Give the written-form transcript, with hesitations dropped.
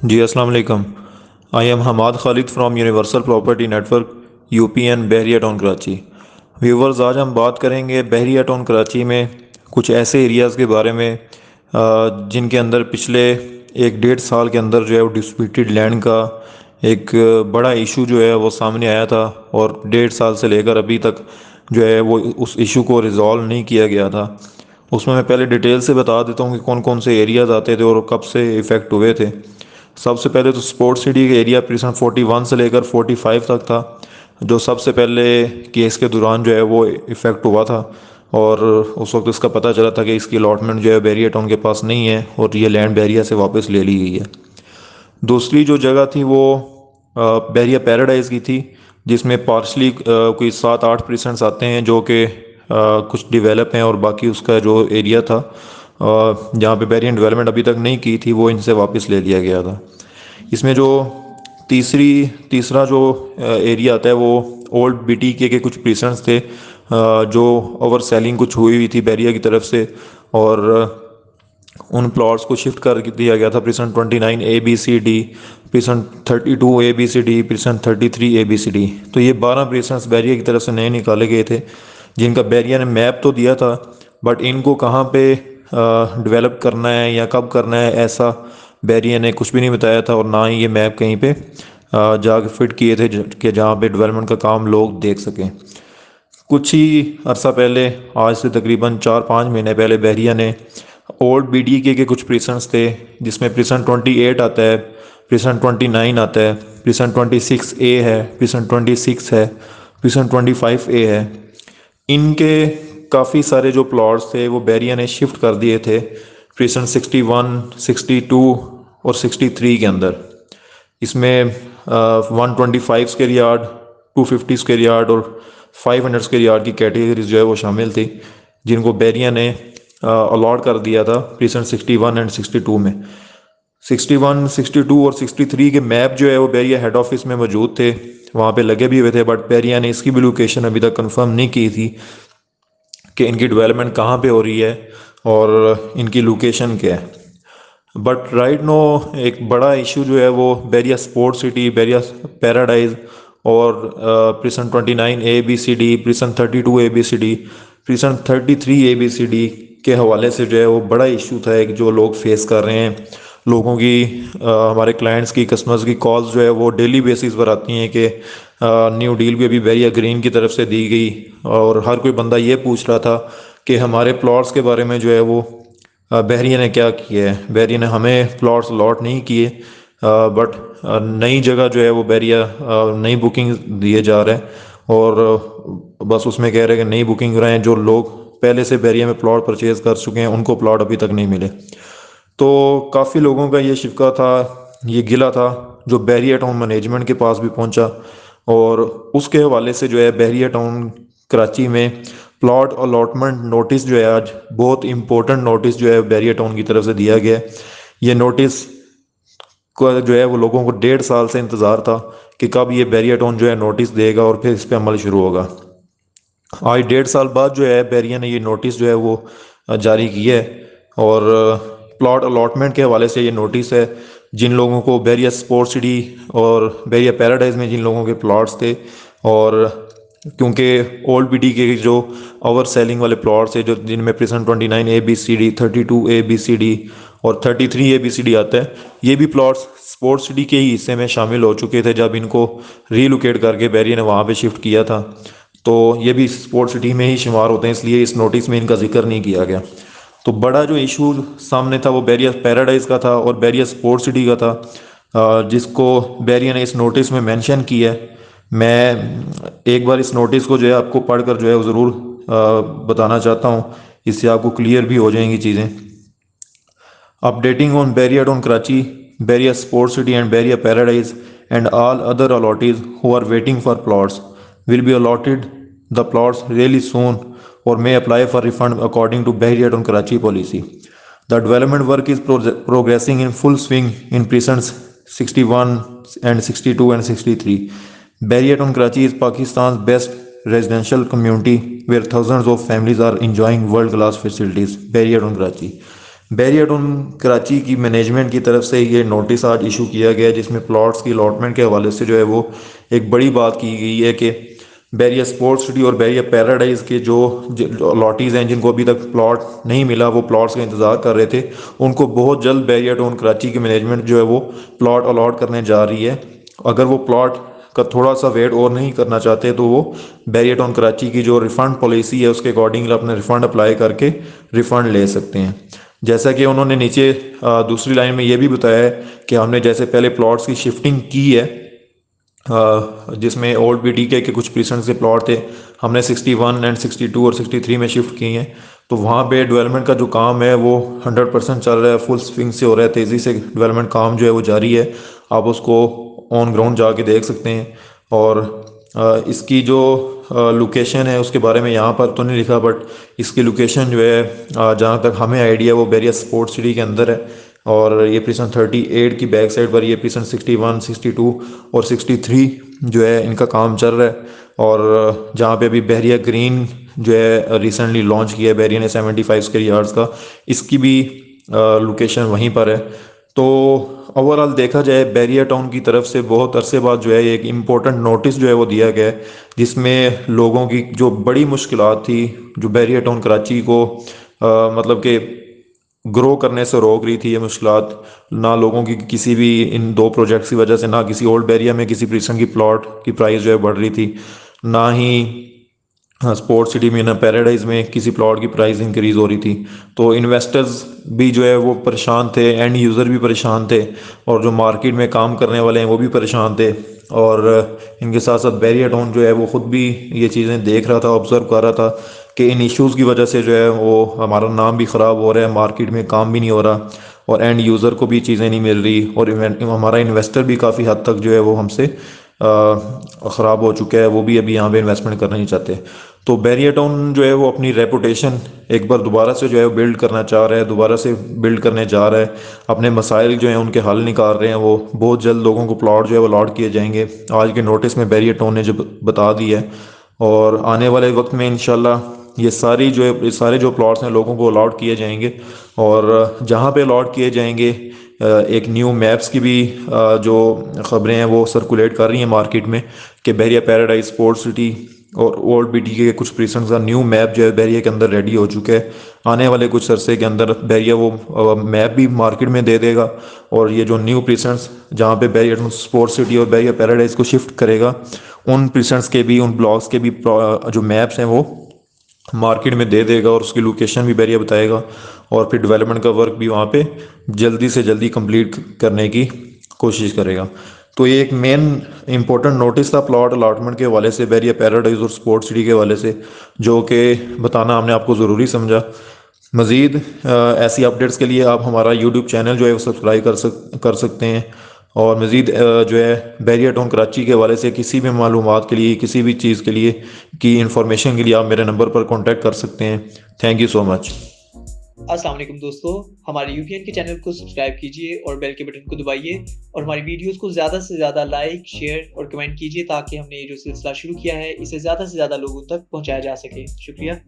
जी अस्सलाम वालेकुम। I am Hamad Khalid from Universal Property Network UP and Bahria Town Karachi. Viewers, आज हम बात करेंगे बहरिया टाउन कराची में कुछ ऐसे एरियाज़ के बारे में जिनके अंदर पिछले 1 डेढ़ साल के अंदर जो है वो डिस्प्यूटेड लैंड का एक बड़ा इशू जो है वो सामने आया था, और 1.5 साल से लेकर अभी तक जो है वो उस इशू को रिज़ॉल्व नहीं किया गया था। उसमें मैं पहले डिटेल से बता देता हूँ कि कौन कौन से एरियाज़ आते थे और कब से इफ़ेक्ट हुए थे। सबसे पहले तो स्पोर्ट्स सिटी का एरिया प्रीसन 41 से लेकर 45 तक था, जो सबसे पहले केस के दौरान जो है वो इफ़ेक्ट हुआ था, और उस वक्त इसका पता चला था कि इसकी अलॉटमेंट जो है बैरिया टाउन के पास नहीं है और ये लैंड बैरिया से वापस ले ली गई है। दूसरी जो जगह थी वो बैरिया पैराडाइज की थी, जिसमें पार्शली कोई 7-8% आते हैं जो कि कुछ डेवलप हैं, और बाकी उसका जो एरिया था जहाँ पे बैरियन डेवलपमेंट अभी तक नहीं की थी वो इनसे वापस ले लिया गया था। इसमें जो तीसरा जो एरिया आता है वो ओल्ड बीटीके के कुछ प्रीसेंट्स थे, जो ओवर सेलिंग कुछ हुई थी बैरिया की तरफ से, और उन प्लॉट्स को शिफ्ट कर दिया गया था precinct 29 ABCD, precinct 32 ABCD, precinct 33 ABCD। तो ये 12 प्रीसेंट्स बैरिया की तरफ से नए निकाले गए थे, जिनका बैरिया ने मैप तो दिया था, बट इनको कहाँ पे डेवलप करना है या कब करना है ऐसा बैरिया ने कुछ भी नहीं बताया था, और ना ही ये मैप कहीं पे जाके फिट किए थे कि जहाँ पे डेवलपमेंट का काम लोग देख सकें। कुछ ही अरसा पहले, आज से तकरीबन 4-5 महीने पहले, बहरिया ने ओल्ड बीडीके के कुछ प्रीसेंट्स थे, जिसमें प्रीसेंट 28 आता है, प्रीसेंट 29 आता है, प्रीसेंट 26A है, प्रीसेंट 26 है, प्रीसेंट 25A है। इनके काफ़ी सारे जो प्लॉट्स थे वो बैरिया ने शिफ्ट कर दिए थे प्रीसेंट 61, 62 और 63 के अंदर। इसमें 125 स्क्वायर यार्ड, 250 स्क्वायर यार्ड और 500 स्क्वायर यार्ड की कैटेगरीज जो है वो शामिल थी, जिनको बैरिया ने अलॉट कर दिया था प्रीसेंट 61 एंड 62 में। 61, 62 और 63 के मैप जो है वो बैरिया हेड ऑफिस में मौजूद थे, वहाँ पे लगे भी हुए थे, बट बैरिया ने इसकी भी लोकेशन अभी तक कंफर्म नहीं की थी कि इनकी डेवलपमेंट कहाँ पे हो रही है और इनकी लोकेशन क्या है। बट राइट नो एक बड़ा इशू जो है वो Bairia sports city, Bairia paradise और प्रीसन 29 ABCD, प्रीसन 32 ABCD, प्रीसन 33 ABCD के हवाले से जो है वो बड़ा इशू था एक, जो लोग फेस कर रहे हैं। लोगों की हमारे क्लाइंट्स की, कस्टमर्स की कॉल्स जो है वो डेली बेसिस पर आती हैं कि न्यू डील भी अभी बैरिया ग्रीन की तरफ से दी गई, और हर कोई बंदा ये पूछ रहा था कि हमारे प्लॉट्स के बारे में जो है वो बहरिया ने क्या किया है। बहरिया ने हमें प्लॉट्स अलॉट नहीं किए, बट नई जगह जो है वो बहरिया नई बुकिंग दिए जा रहे हैं, और बस उसमें कह रहे हैं कि नई बुकिंग रहे हैं, जो लोग पहले से बहरिया में प्लॉट परचेज कर चुके हैं उनको प्लॉट अभी तक नहीं मिले। तो काफ़ी लोगों का ये शिकवा था, ये गिला था, जो बहरिया टाउन मैनेजमेंट के पास भी पहुंचा, और उसके हवाले से जो है बहरिया टाउन कराची में प्लॉट अलॉटमेंट नोटिस जो है आज बहुत इंपॉर्टेंट नोटिस जो है बैरिया टाउन की तरफ से दिया गया है। ये नोटिस को जो है वो लोगों को 1.5 साल से इंतज़ार था कि कब ये बैरिया टाउन जो है नोटिस देगा और फिर इस पर अमल शुरू होगा। आज 1.5 साल बाद जो है बैरिया ने ये नोटिस जो है वो जारी किया है, और प्लॉट अलॉटमेंट के हवाले से ये नोटिस है। जिन लोगों को बैरिया स्पोर्ट्स सिटी और बैरिया पैराडाइज में जिन लोगों के प्लॉट्स थे, और क्योंकि ओल्ड बीडी के जो ओवर सेलिंग वाले प्लॉट्स है, जो जिनमें प्रीसेंट 29 ABCD, 32 ABCD और 33 ABCD आता है, ये भी प्लॉट्स स्पोर्ट्स सिटी के ही हिस्से में शामिल हो चुके थे जब इनको रीलोकेट करके बैरिया ने वहाँ पे शिफ्ट किया था। तो ये भी स्पोर्ट्स सिटी में ही शुमार होते हैं, इसलिए इस नोटिस में इनका जिक्र नहीं किया गया। तो बड़ा जो इशू सामने था वो बैरिया पैराडाइज का था और बैरिया स्पोर्ट्स सिटी का था, जिसको बैरिया ने इस नोटिस में मेंशन किया है। मैं एक बार इस नोटिस को जो है आपको पढ़कर जो है वो ज़रूर बताना चाहता हूँ, इससे आपको क्लियर भी हो जाएंगी चीज़ें। Updating on Bahria Town Karachi, Bahria sports City and Bahria Paradise and all other allottees who are waiting for plots will be allotted the plots really soon or may apply for refund according to Bahria Town Karachi policy. The development work is progressing in full swing in precincts 61 and 62 and 63. Barrier Town Karachi is Pakistan's best residential community where thousands of families are enjoying world-class facilities. Barrier Town Karachi. Barrier town Karachi की management की तरफ से ये notice आज issue किया गया है, जिसमें प्लॉट्स की अलॉटमेंट के हवाले से जो है वो एक बड़ी बात की गई है कि बैरियर स्पोर्ट्स सिटी और बैरियर पैराडाइज के जो लॉटीज़ हैं जिनको अभी तक प्लॉट नहीं मिला, वो प्लॉट्स का इंतज़ार कर रहे थे, उनको बहुत जल्द बैरियर टाउन कराची की मैनेजमेंट जो है वो प्लॉट अलॉट करने जा रही है। अगर वो प्लॉट का थोड़ा सा वेट और नहीं करना चाहते तो वो बैरियर टाउन कराची की जो रिफ़ंड पॉलिसी है उसके अकॉर्डिंग अपने रिफ़ंड अप्लाई करके रिफ़ंड ले सकते हैं। जैसा कि उन्होंने नीचे दूसरी लाइन में ये भी बताया है कि हमने जैसे पहले प्लॉट्स की शिफ्टिंग की है, जिसमें ओल्ड BTK के कुछ प्रीसेंट के प्लॉट थे, हमने 61 एंड 62 और 63 में शिफ्ट किए हैं। तो वहाँ पे डेवलपमेंट का जो काम है वो 100% चल रहा है, फुल स्विंग से हो रहा है, तेज़ी से डेवलपमेंट काम जो है वो जारी है। आप उसको ऑन ग्राउंड जाके देख सकते हैं। और इसकी जो लोकेशन है उसके बारे में यहाँ पर तो नहीं लिखा, बट इसकी लोकेशन जो है जहाँ तक हमें आइडिया वो बैरियर स्पोर्ट्स सिटी के अंदर है। और ये प्रीसन 38 की बैक साइड पर ये प्रीसन 61, 62 और 63 जो है इनका काम चल रहा है। और जहाँ पे अभी बैरियर ग्रीन जो है रिसेंटली लॉन्च किया है बैरियर ने 75 स्क्वायर यार्ड्स का, इसकी भी लोकेशन वहीं पर है। तो ओवरऑल देखा जाए बैरियर टाउन की तरफ से बहुत अरसे बाद जो है एक इम्पोर्टेंट नोटिस जो है वो दिया गया है, जिसमें लोगों की जो बड़ी मुश्किलात थी, जो बैरियर टाउन कराची को मतलब कि ग्रो करने से रोक रही थी, ये मुश्किलात ना लोगों की किसी भी इन दो प्रोजेक्ट्स की वजह से, ना किसी ओल्ड बैरियर में किसी प्रीसन की प्लॉट की प्राइस जो है बढ़ रही थी, ना ही हाँ स्पोर्ट्स सिटी में ना पैराडाइज में किसी प्लॉट की प्राइस इंक्रीज हो रही थी। तो इन्वेस्टर्स भी जो है वो परेशान थे, एंड यूज़र भी परेशान थे, और जो मार्केट में काम करने वाले हैं वो भी परेशान थे। और इनके साथ साथ बैरियर टाउन जो है वो ख़ुद भी ये चीज़ें देख रहा था, ऑब्जर्व कर रहा था कि इन इश्यूज़ की वजह से जो है वो हमारा नाम भी ख़राब हो रहा है, मार्केट में काम भी नहीं हो रहा, और एंड यूज़र को भी चीज़ें नहीं मिल रही, और हमारा इन्वेस्टर भी काफ़ी हद तक जो है वो हमसे ख़राब हो चुका है, वो भी अभी यहाँ पे इन्वेस्टमेंट करना नहीं चाहते। तो बैरियर टाउन जो है वो अपनी रेपुटेशन एक बार दोबारा से जो है वो बिल्ड करना चाह रहा है, दोबारा से बिल्ड करने जा रहा है, अपने मसाइल जो हैं उनके हल निकाल रहे हैं। वो बहुत जल्द लोगों को प्लॉट जो है वो अलॉट किए जाएंगे, आज के नोटिस में बैरियर टाउन ने जो बता दी है। और आने वाले वक्त में इंशाल्लाह ये सारे जो प्लॉट्स हैं लोगों को अलॉट किए जाएंगे। और जहाँ पे अलॉट किए जाएंगे एक न्यू मैप्स की भी जो ख़बरें हैं वो सर्कुलेट कर रही हैं मार्केट में कि बैरियर पैराडाइज स्पोर्ट्स सिटी और ओल्ड BTK के कुछ प्रीसेंट्स का न्यू मैप जो है बैरियर के अंदर रेडी हो चुका है। आने वाले कुछ अरसे के अंदर बैरियर वो मैप भी मार्केट में दे देगा, और ये जो न्यू प्रीसेंट्स जहाँ पे बैरियर स्पोर्ट्स सिटी और बैरियर पैराडाइज को शिफ्ट करेगा, उन प्रीसेंट्स के भी, उन ब्लॉक्स के भी जो मैप्स हैं वो मार्केट में दे देगा, और उसकी लोकेशन भी बैरियर बताएगा, और फिर डेवलपमेंट का वर्क भी वहाँ पे जल्दी से जल्दी कंप्लीट करने की कोशिश करेगा। तो ये एक मेन इंपॉर्टेंट नोटिस था प्लॉट अलॉटमेंट के हवाले से, बैरियर पैराडाइज और स्पोर्ट्स सिटी के हवाले से, जो कि बताना हमने आपको ज़रूरी समझा। मज़ीद ऐसी अपडेट्स के लिए आप हमारा यूट्यूब चैनल जो है वो सब्सक्राइब कर सकते हैं। और मज़ीद जो है बैरियर टाउन कराची के हवाले से किसी भी मालूमात के लिए, किसी भी चीज़ के लिए की इंफॉर्मेशन के लिए आप मेरे नंबर पर कांटेक्ट कर सकते हैं। Thank you so much. अस्सलाम वालेकुम दोस्तों, हमारे यूपीएन के चैनल को सब्सक्राइब कीजिए और बेल के बटन को दबाइए, और हमारी वीडियोस को ज़्यादा से ज़्यादा लाइक, शेयर और कमेंट कीजिए, ताकि हमने ये जो सिलसिला शुरू किया है इसे ज़्यादा से ज़्यादा लोगों तक पहुंचाया जा सके। शुक्रिया।